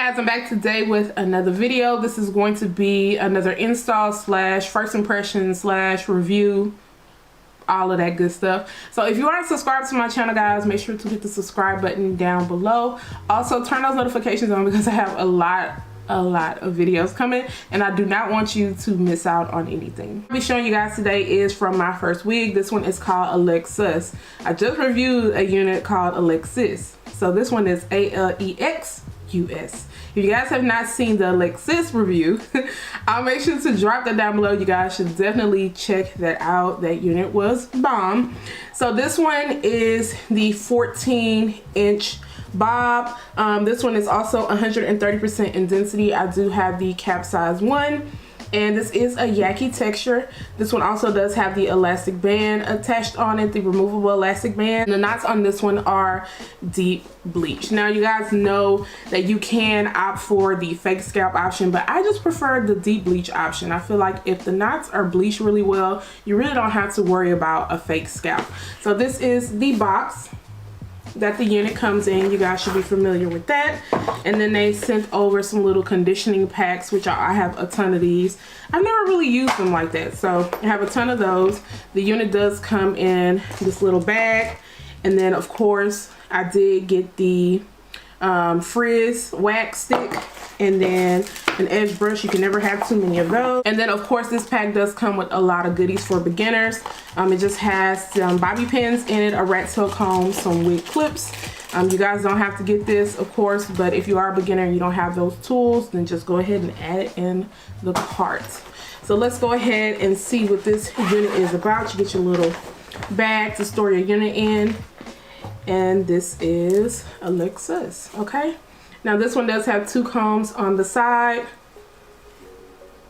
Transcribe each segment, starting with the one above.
Guys, I'm back today with another video. This is going to be another install slash first impression slash review, all of that good stuff. So if you aren't subscribed to my channel, guys, make sure to hit the subscribe button down below. Also turn those notifications on because I have a lot of videos coming and I do not want you to miss out on anything. I'll be showing you guys today is from Myfirstwig. This one is called Alexis. I just reviewed a unit called Alexis. So this one is ALEXUS. If you guys have not seen the Alexis review, I'll make sure to drop that down below. You guys should definitely check that out. That unit was bomb. So this one is the 14-inch bob. This one is also 130% in density. I do have the cap size one, and this is a Yaki texture. This one also does have the elastic band attached on it, the removable elastic band. The knots on this one are deep bleach. Now you guys know that you can opt for the fake scalp option, but I just prefer the deep bleach option. I feel like if the knots are bleached really well, you really don't have to worry about a fake scalp. So this is the box that the unit comes in. You guys should be familiar with that. And then they sent over some little conditioning packs, which I have a ton of these. I've never really used them like that, so I have a ton of those. The unit does come in this little bag, and then of course I did get the frizz wax stick and then an edge brush. You can never have too many of those. And then of course this pack does come with a lot of goodies for beginners. It just has some bobby pins in it, a rat tail comb, some wig clips. You guys don't have to get this, of course, but if you are a beginner and you don't have those tools, then just go ahead and add it in the cart. So let's go ahead and see what this unit is about. You get your little bag to store your unit in, and this is Alexis. Okay, now this one does have two combs on the side,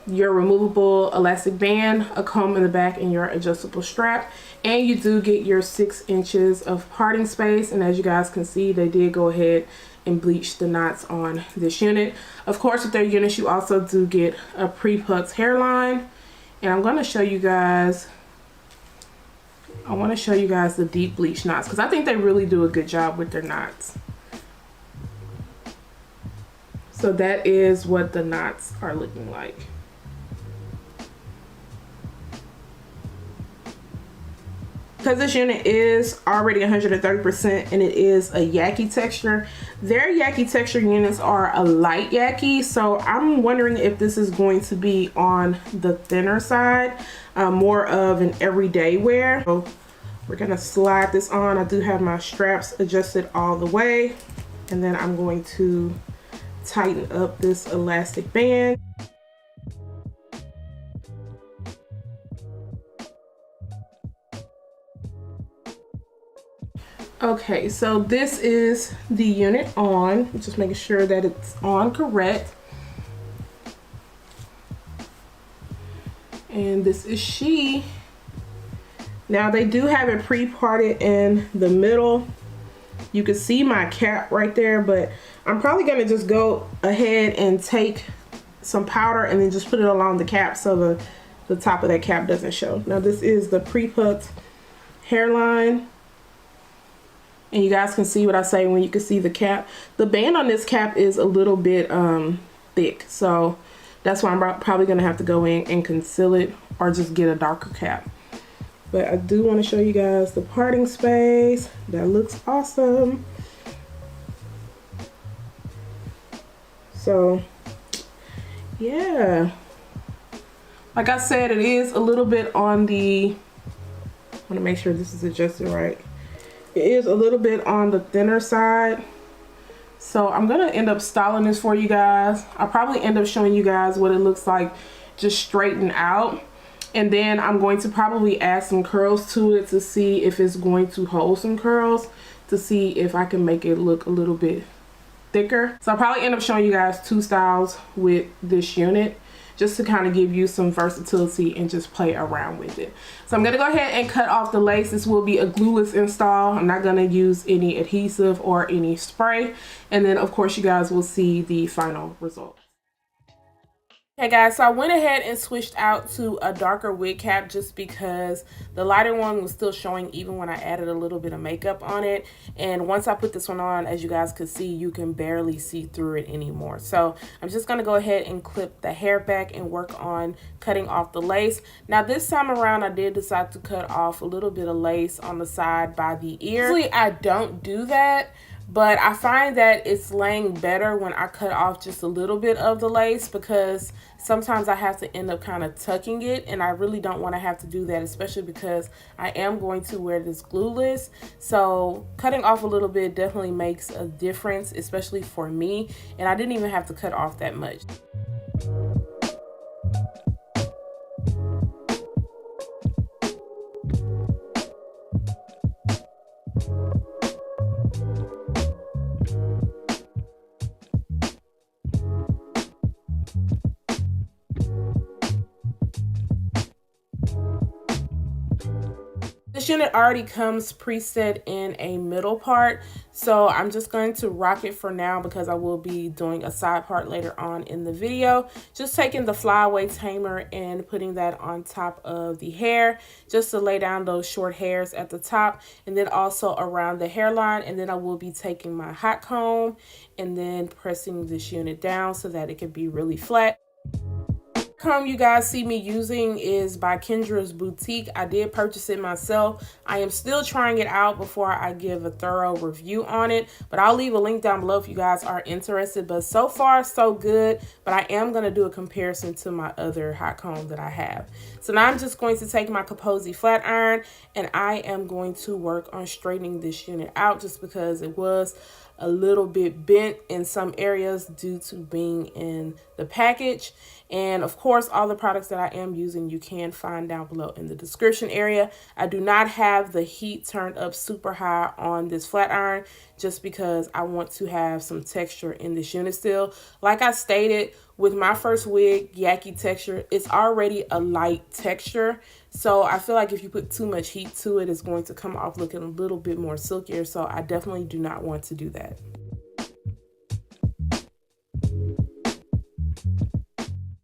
your removable elastic band, a comb in the back, and your adjustable strap. And you do get your 6 inches of parting space, and as you guys can see, they did go ahead and bleach the knots on this unit. Of course, with their units you also do get a pre-plucked hairline, and I'm going to show you guys, I want to show you guys the deep bleach knots because I think they really do a good job with their knots. So that is what the knots are looking like. Because this unit is already 130% and it is a Yaki texture, their Yaki texture units are a light Yaki, so I'm wondering if this is going to be on the thinner side, more of an everyday wear. So we're gonna slide this on. I do have my straps adjusted all the way, and then I'm going to tighten up this elastic band. Okay, so this is the unit on. Just making sure that it's on correct. And this is she. Now they do have it pre-parted in the middle. You can see my cap right there, but I'm probably gonna just go ahead and take some powder and then just put it along the cap so the top of that cap doesn't show. Now this is the pre-plucked hairline. And you guys can see what I say when you can see the cap. The band on this cap is a little bit thick, so that's why I'm probably gonna have to go in and conceal it or just get a darker cap. But I do want to show you guys the parting space. That looks awesome. So yeah, like I said, it is a little bit on the, I want to make sure this is adjusted right. It is a little bit on the thinner side. So I'm gonna end up styling this for you guys. I'll probably end up showing you guys what it looks like just straightened out. And then I'm going to probably add some curls to it to see if it's going to hold some curls, to see if I can make it look a little bit thicker. So I'll probably end up showing you guys two styles with this unit, just to kind of give you some versatility and just play around with it. So I'm gonna go ahead and cut off the lace. This will be a glueless install. I'm not gonna use any adhesive or any spray. And then of course you guys will see the final result. Hey guys, so I went ahead and switched out to a darker wig cap just because the lighter one was still showing even when I added a little bit of makeup on it. And once I put this one on, as you guys could see, you can barely see through it anymore. So I'm just going to go ahead and clip the hair back and work on cutting off the lace. Now this time around, I did decide to cut off a little bit of lace on the side by the ear. Usually I don't do that, but I find that it's laying better when I cut off just a little bit of the lace, because sometimes I have to end up kind of tucking it, and I really don't want to have to do that, especially because I am going to wear this glueless. So cutting off a little bit definitely makes a difference, especially for me, and I didn't even have to cut off that much. This unit already comes preset in a middle part, so I'm just going to rock it for now because I will be doing a side part later on in the video. Just taking the flyaway tamer and putting that on top of the hair just to lay down those short hairs at the top, and then also around the hairline. And then I will be taking my hot comb and then pressing this unit down so that it can be really flat. Comb you guys see me using is by Kendra's Boutique. I did purchase it myself. I am still trying it out before I give a thorough review on it, but I'll leave a link down below if you guys are interested. But so far so good, but I am going to do a comparison to my other hot comb that I have. So now I'm just going to take my Kaposi flat iron and I am going to work on straightening this unit out, just because it was a little bit bent in some areas due to being in the package. And of course, all the products that I am using you can find down below in the description area. I do not have the heat turned up super high on this flat iron just because I want to have some texture in this unit still. Like I stated, with my first wig, Yaki texture, it's already a light texture. So I feel like if you put too much heat to it, it's going to come off looking a little bit more silkier. So I definitely do not want to do that.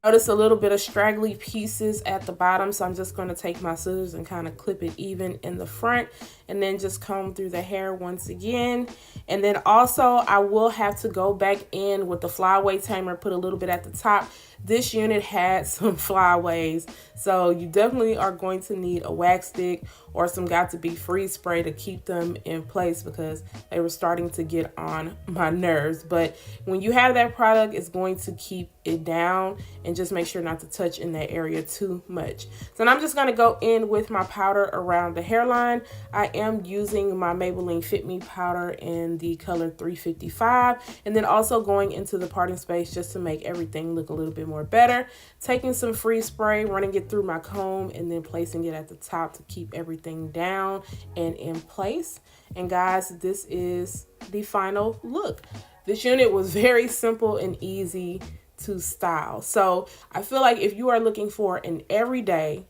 Notice a little bit of straggly pieces at the bottom, so I'm just going to take my scissors and kind of clip it even in the front, and then just comb through the hair once again. And then also I will have to go back in with the flyaway tamer, put a little bit at the top. This unit had some flyaways, so you definitely are going to need a wax stick or some got2b freeze spray to keep them in place because they were starting to get on my nerves. But when you have that product, it's going to keep it down, and just make sure not to touch in that area too much. So now I'm just going to go in with my powder around the hairline. I am using my Maybelline Fit Me powder in the color 355, and then also going into the parting space just to make everything look a little bit more better. Taking some freeze spray, running it through my comb, and then placing it at the top to keep everything down and in place. And guys, this is the final look. This unit was very simple and easy to style. So I feel like if you are looking for an everyday,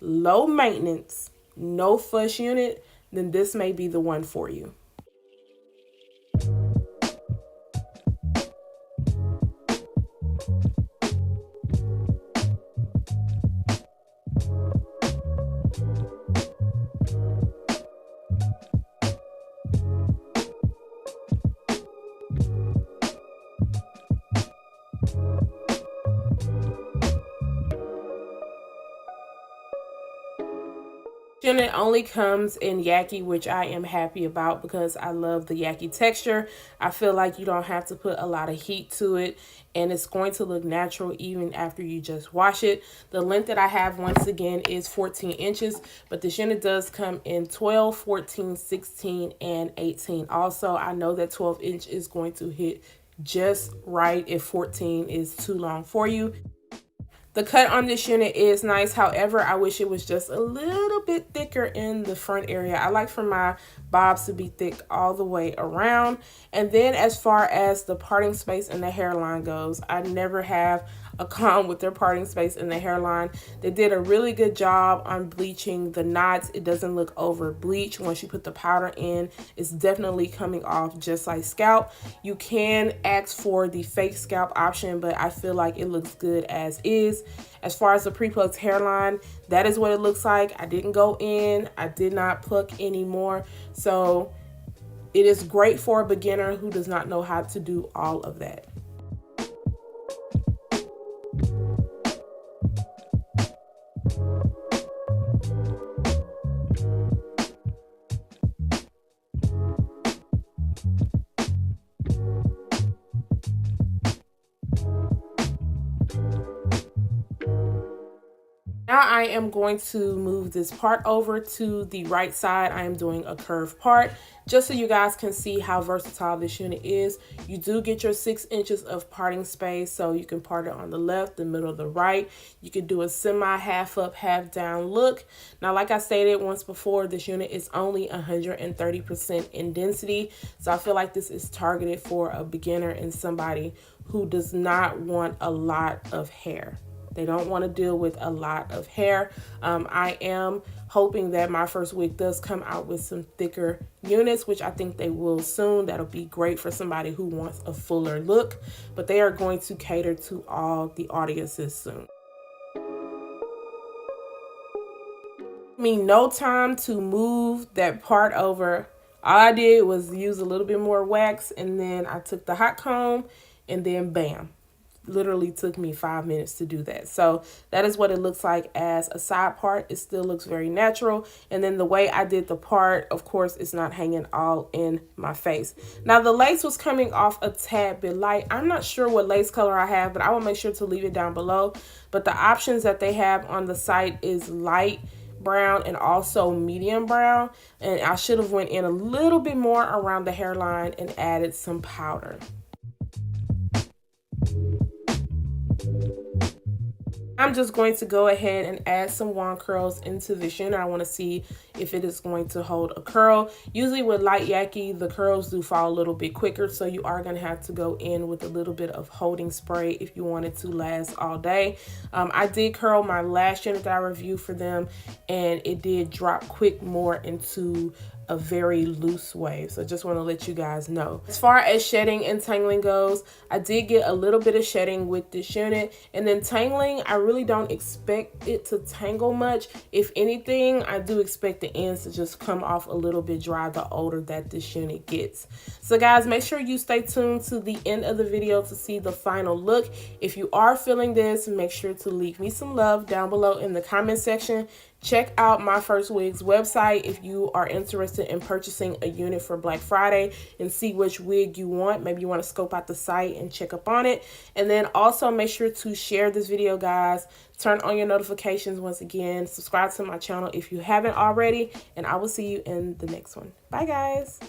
low maintenance, no fuss unit, then this may be the one for you. Unit only comes in Yaki, which I am happy about because I love the Yaki texture. I feel like you don't have to put a lot of heat to it, and it's going to look natural even after you just wash it. The length that I have, once again, is 14 inches, but this unit does come in 12, 14, 16, and 18. Also, I know that 12 inch is going to hit just right if 14 is too long for you. The cut on this unit is nice. However, I wish it was just a little bit thicker in the front area. I like for my bobs to be thick all the way around. And then as far as the parting space and the hairline goes, I never have a con with their parting space in the hairline. They did a really good job on bleaching the knots. It doesn't look over bleached. Once you put the powder in, it's definitely coming off just like Scalp. You can ask for the fake Scalp option, but I feel like it looks good as is. As far as the pre-plucked hairline, that is what it looks like. I didn't go in, I did not pluck anymore. So it is great for a beginner who does not know how to do all of that. Now I am going to move this part over to the right side. I am doing a curved part just so you guys can see how versatile this unit is. You do get your 6 inches of parting space, so you can part it on the left, the middle, the right. You can do a semi half up, half down look. Now, like I stated once before, this unit is only 130% in density. So I feel like this is targeted for a beginner and somebody who does not want a lot of hair. They don't want to deal with a lot of hair. I am hoping that Myfirstwig does come out with some thicker units, which I think they will soon. That'll be great for somebody who wants a fuller look, but they are going to cater to all the audiences soon. Me no time to move that part over. All I did was use a little bit more wax, and then I took the hot comb, and then bam. Literally took me 5 minutes to do that. So that is what it looks like as a side part. It still looks very natural. And then the way I did the part, of course, it's not hanging all in my face. Now the lace was coming off a tad bit light. I'm not sure what lace color I have, but I will make sure to leave it down below. But the options that they have on the site is light brown and also medium brown. And I should have went in a little bit more around the hairline and added some powder. I'm just going to go ahead and add some wand curls into this unit. I want to see if it is going to hold a curl. Usually with light Yaki, the curls do fall a little bit quicker, so you are going to have to go in with a little bit of holding spray if you want it to last all day. I did curl my last unit that I reviewed for them, and it did drop quick more into a very loose wave. So just want to let you guys know. As far as shedding and tangling goes, I did get a little bit of shedding with this unit, and then tangling, I really don't expect it to tangle much. If anything, I do expect the ends to just come off a little bit dry the older that this unit gets. So guys, make sure you stay tuned to the end of the video to see the final look. If you are feeling this, make sure to leave me some love down below in the comment section. Check out Myfirstwig's website if you are interested in purchasing a unit for Black Friday and see which wig you want. Maybe you want to scope out the site and check up on it. And then also make sure to share this video, guys. Turn on your notifications once again. Subscribe to my channel if you haven't already. And I will see you in the next one. Bye, guys.